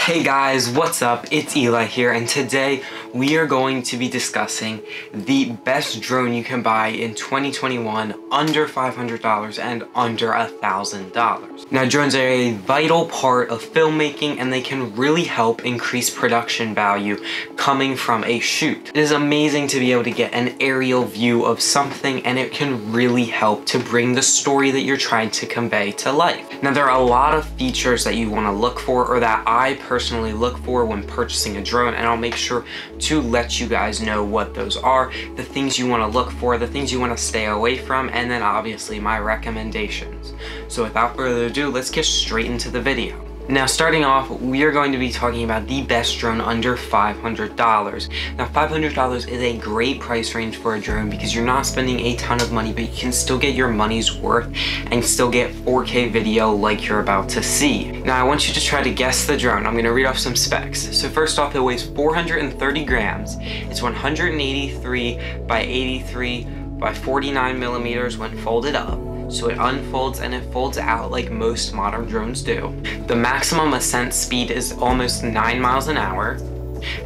Hey guys, what's up? It's Eli here, and today we are going to be discussing the best drone you can buy in 2021 under $500 and under $1,000. Now, drones are a vital part of filmmaking and they can really help increase production value coming from a shoot. It is amazing to be able to get an aerial view of something, and it can really help to bring the story that you're trying to convey to life. Now, there are a lot of features that you want to look for, or that I personally look for when purchasing a drone, and I'll make sure to let you guys know what those are, the things you want to look for, the things you want to stay away from, and then obviously my recommendations. So without further ado, let's get straight into the video. Now, starting off, we are going to be talking about the best drone under $500. Now, $500 is a great price range for a drone because you're not spending a ton of money, but you can still get your money's worth and still get 4K video like you're about to see. Now, I want you to try to guess the drone. I'm going to read off some specs. So first off, it weighs 430 grams. It's 183 by 83 by 49 millimeters when folded up. So it unfolds and it folds out like most modern drones do. The maximum ascent speed is almost 9 miles an hour,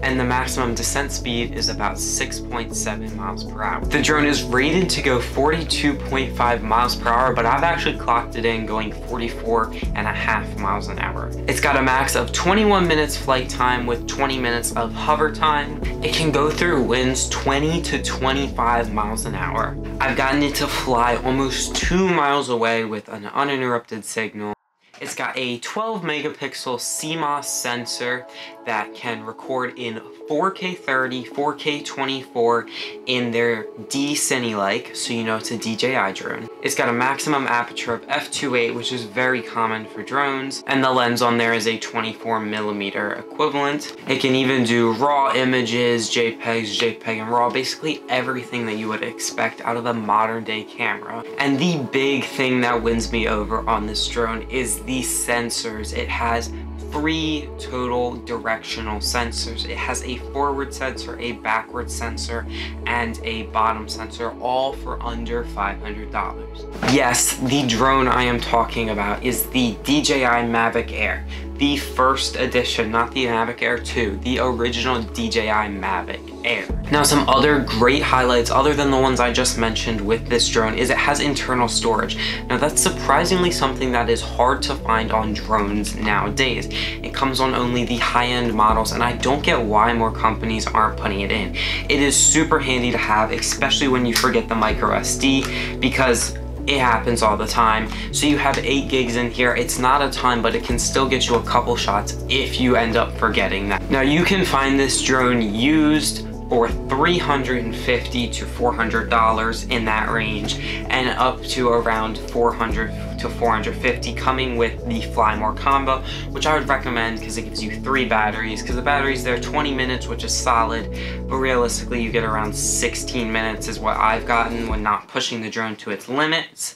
and the maximum descent speed is about 6.7 miles per hour. The drone is rated to go 42.5 miles per hour, but I've actually clocked it in going 44.5 miles an hour. It's got a max of 21 minutes flight time with 20 minutes of hover time. It can go through winds 20 to 25 miles an hour. I've gotten it to fly almost 2 miles away with an uninterrupted signal. It's got a 12 megapixel CMOS sensor that can record in 4K 30, 4K 24 in their D-Cine-like, so you know it's a DJI drone. It's got a maximum aperture of f2.8, which is very common for drones, and the lens on there is a 24 millimeter equivalent. It can even do raw images, JPEGs, JPEG and RAW, basically everything that you would expect out of a modern day camera. And the big thing that wins me over on this drone is the sensors. It has 3 total directional sensors. It has a forward sensor, a backward sensor, and a bottom sensor, all for under $500. Yes, the drone I am talking about is the DJI Mavic Air. The first edition, not the Mavic Air 2, the original DJI Mavic Air. Now, some other great highlights other than the ones I just mentioned with this drone is it has internal storage. Now, that's surprisingly something that is hard to find on drones nowadays. It comes on only the high-end models, and I don't get why more companies aren't putting it in. It is super handy to have, especially when you forget the micro SD, because it happens all the time. So you have 8 gigs in here. It's not a ton, but it can still get you a couple shots if you end up forgetting that. Now, you can find this drone used for $350 to $400 in that range, and up to around $400 to $450 coming with the Fly More combo, which I would recommend because it gives you 3 batteries, because the batteries there 20 minutes, which is solid, but realistically you get around 16 minutes is what I've gotten when not pushing the drone to its limits.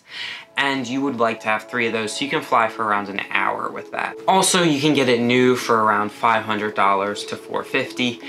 And you would like to have 3 of those, so you can fly for around an hour with that. Also, you can get it new for around $500 to $450.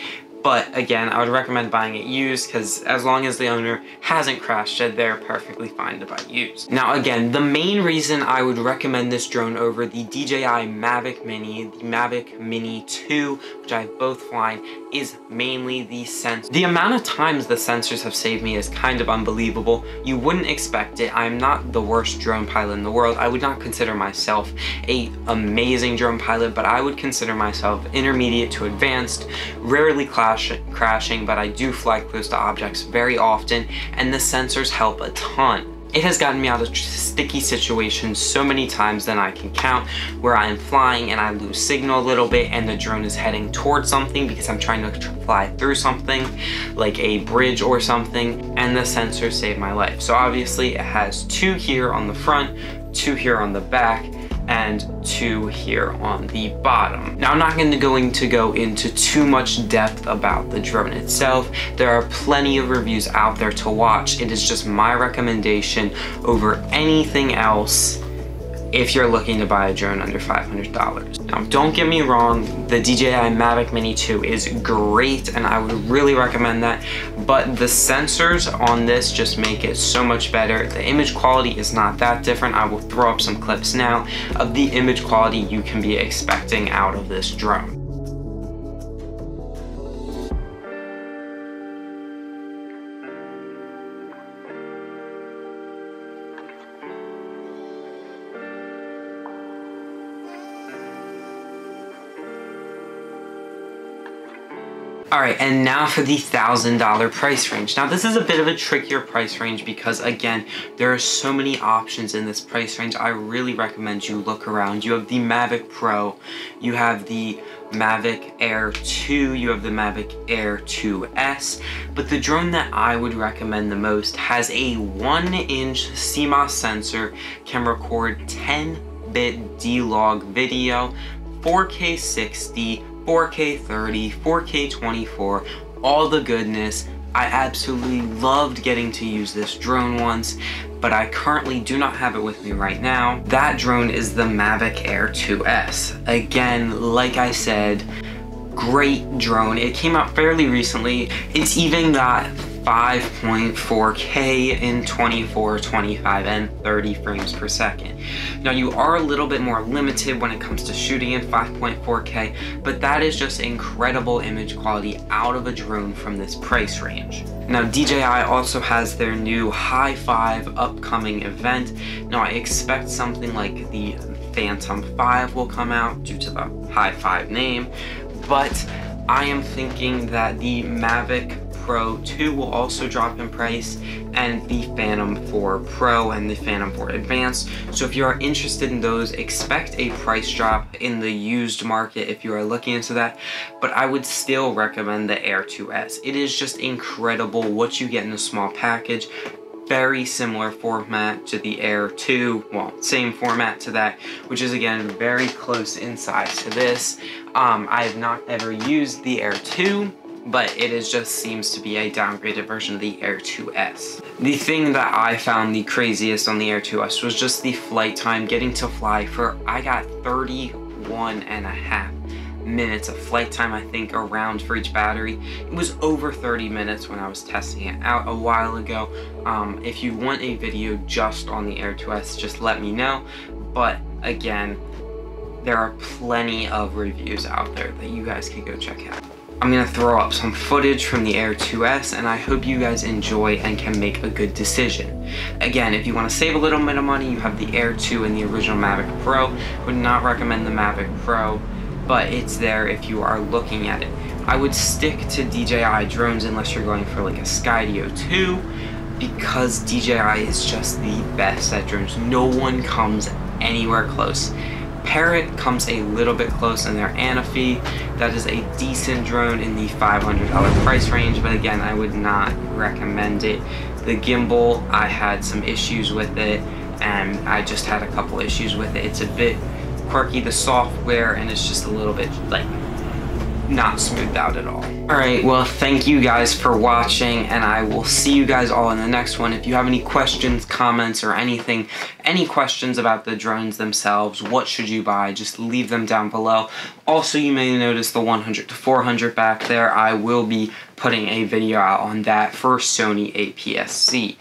But again, I would recommend buying it used because as long as the owner hasn't crashed it, they're perfectly fine to buy used. Now again, the main reason I would recommend this drone over the DJI Mavic Mini, the Mavic Mini 2, which I've both flown, is mainly the sensor. The amount of times the sensors have saved me is kind of unbelievable. You wouldn't expect it. I'm not the worst drone pilot in the world. I would not consider myself an amazing drone pilot, but I would consider myself intermediate to advanced, rarely crashing, but I do fly close to objects very often, and the sensors help a ton. It has gotten me out of sticky situations so many times than I can count, where I am flying and I lose signal a little bit and the drone is heading towards something because I'm trying to fly through something like a bridge or something, and the sensors save my life. So obviously it has 2 here on the front, 2 here on the back, and 2 here on the bottom. Now, I'm not going to go into too much depth about the drone itself. There are plenty of reviews out there to watch. It is just my recommendation over anything else if you're looking to buy a drone under $500. Now, don't get me wrong, the DJI Mavic Mini 2 is great and I would really recommend that, but the sensors on this just make it so much better. The image quality is not that different. I will throw up some clips now of the image quality you can be expecting out of this drone. Alright, and now for the $1,000 price range. Now this is a bit of a trickier price range because again, there are so many options in this price range. I really recommend you look around. You have the Mavic Pro, you have the Mavic Air 2, you have the Mavic Air 2S, but the drone that I would recommend the most has a 1-inch CMOS sensor, can record 10-bit D-Log video, 4K 60, 4K 30, 4K 24, all the goodness. I absolutely loved getting to use this drone once, but I currently do not have it with me right now. That drone is the Mavic Air 2S. Again, like I said, great drone. It came out fairly recently. It's even got 5.4K in 24, 25, and 30 frames per second. Now you are a little bit more limited when it comes to shooting in 5.4K, but that is just incredible image quality out of a drone from this price range. Now DJI also has their new High 5 upcoming event. Now I expect something like the Phantom 5 will come out due to the High 5 name, but I am thinking that the Mavic Pro 2 will also drop in price, and the Phantom 4 Pro and the Phantom 4 Advanced. So if you are interested in those, expect a price drop in the used market if you are looking into that, but I would still recommend the Air 2S. It is just incredible what you get in a small package. Very similar format to the Air 2, well, same format to that, which is again very close in size to this. I have not ever used the Air 2, but it just seems to be a downgraded version of the Air 2S. The thing that I found the craziest on the Air 2S was just the flight time, getting to fly for, I got 31.5 minutes of flight time, I think, around for each battery. It was over 30 minutes when I was testing it out a while ago. If you want a video just on the Air 2S, just let me know. But again, there are plenty of reviews out there that you guys can go check out. I'm gonna throw up some footage from the Air 2S, and I hope you guys enjoy and can make a good decision. Again, if you want to save a little bit of money, you have the Air 2 and the original Mavic Pro. Would not recommend the Mavic Pro, but it's there if you are looking at it. I would stick to DJI drones unless you're going for like a Skydio 2, because DJI is just the best at drones. No one comes anywhere close. Parrot comes a little bit close in their Anafi. That is a decent drone in the $500 price range, but again, I would not recommend it. The gimbal, I had some issues with it, and I just had a couple issues with it. It's a bit quirky, the software, and it's just a little bit like not smoothed out at all. Alright, well, thank you guys for watching, and I will see you guys all in the next one. If you have any questions, comments, or anything, any questions about the drones themselves, what should you buy, just leave them down below. Also, you may notice the 100 to 400 back there. I will be putting a video out on that for Sony APS-C.